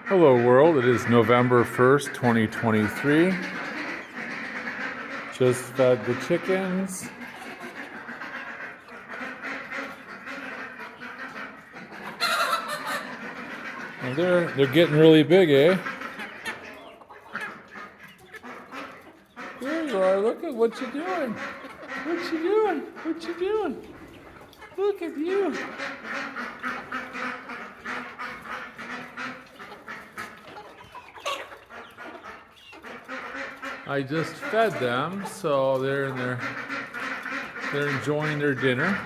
Hello world, it is November 1st, 2023. Just fed the chickens. And they're getting really big, eh? There you are, look at what you're doing. What you doing? What you doing? Look at you. I just fed them, so they're enjoying their dinner.